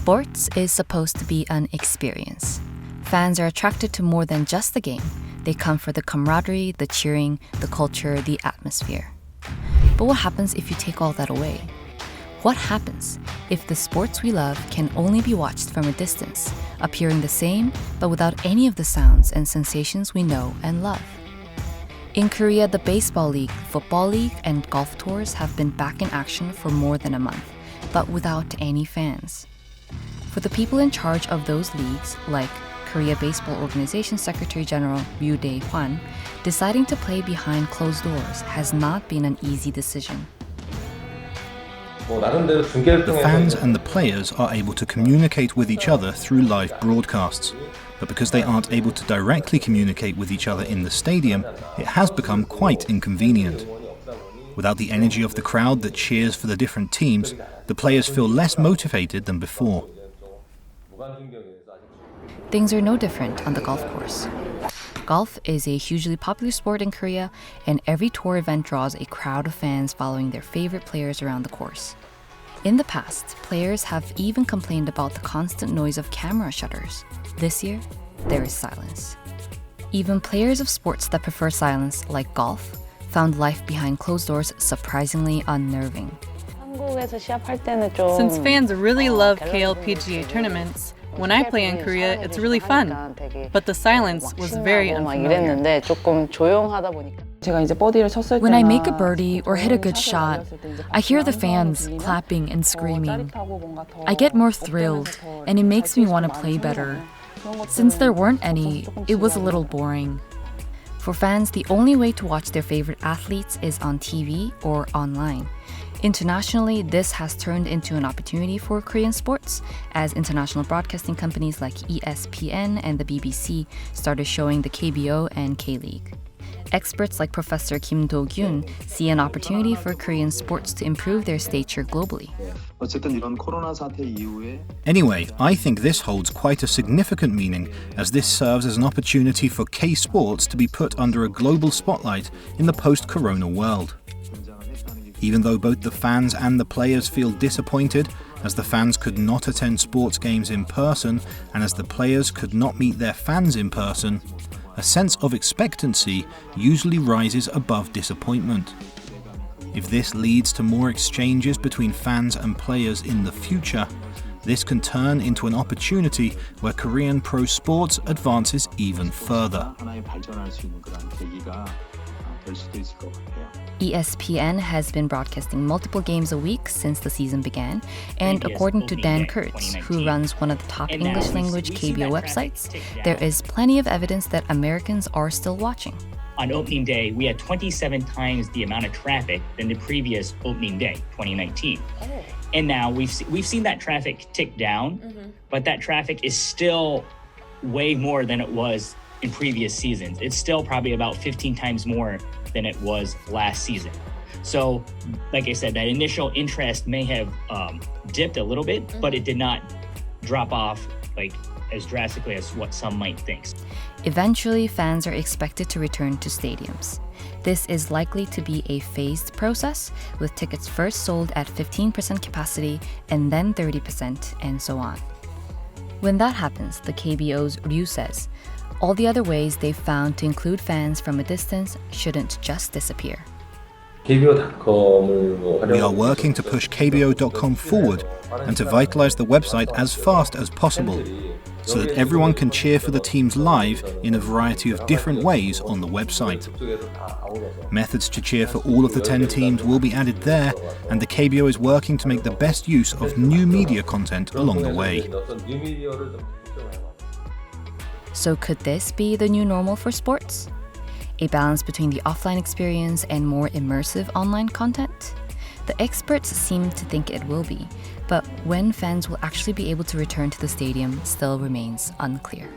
Sports is supposed to be an experience. Fans are attracted to more than just the game. They come for the camaraderie, the cheering, the culture, the atmosphere. But what happens if you take all that away? What happens if the sports we love can only be watched from a distance, appearing the same but without any of the sounds and sensations we know and love? In Korea, the baseball league, football league, and golf tours have been back in action for more than a month, but without any fans. For the people in charge of those leagues, like Korea Baseball Organization Secretary General Ryu Dae-hwan, deciding to play behind closed doors has not been an easy decision. The fans and the players are able to communicate with each other through live broadcasts. But because they aren't able to directly communicate with each other in the stadium, it has become quite inconvenient. Without the energy of the crowd that cheers for the different teams, the players feel less motivated than before. Things are no different on the golf course. Golf is a hugely popular sport in Korea, and every tour event draws a crowd of fans following their favorite players around the course. In the past, players have even complained about the constant noise of camera shutters. This year, there is silence. Even players of sports that prefer silence, like golf, found life behind closed doors surprisingly unnerving. Since fans really love KLPGA tournaments, when I play in Korea, it's really fun. But the silence was very unfamiliar. When I make a birdie or hit a good shot, I hear the fans clapping and screaming. I get more thrilled, and it makes me want to play better. Since there weren't any, it was a little boring. For fans, the only way to watch their favorite athletes is on TV or online. Internationally, this has turned into an opportunity for Korean sports, as international broadcasting companies like ESPN and the BBC started showing the KBO and K-League. Experts like Professor Kim Do-gyun see an opportunity for Korean sports to improve their stature globally. Anyway, I think this holds quite a significant meaning, as this serves as an opportunity for K-sports to be put under a global spotlight in the post-corona world. Even though both the fans and the players feel disappointed, as the fans could not attend sports games in person and as the players could not meet their fans in person, a sense of expectancy usually rises above disappointment. If this leads to more exchanges between fans and players in the future, this can turn into an opportunity where Korean pro sports advances even further. ESPN has been broadcasting multiple games a week since the season began, and according to Dan Kurtz, who runs one of the top English-language KBO websites, there is plenty of evidence that Americans are still watching. On opening day, we had 27 times the amount of traffic than the previous opening day, 2019. And now we've seen that traffic tick down, but that traffic is still way more than it was in previous seasons. It's still probably about 15 times more than it was last season. So, like I said, that initial interest may have dipped a little bit, but it did not drop off like as drastically as what some might think. Eventually, fans are expected to return to stadiums. This is likely to be a phased process, with tickets first sold at 15% capacity and then 30% and so on. When that happens, the KBO's Ryu says, all the other ways they've found to include fans from a distance shouldn't just disappear. We are working to push KBO.com forward and to vitalize the website as fast as possible, so that everyone can cheer for the teams live in a variety of different ways on the website. Methods to cheer for all of the 10 teams will be added there, and the KBO is working to make the best use of new media content along the way. So could this be the new normal for sports? A balance between the offline experience and more immersive online content? The experts seem to think it will be, but when fans will actually be able to return to the stadium still remains unclear.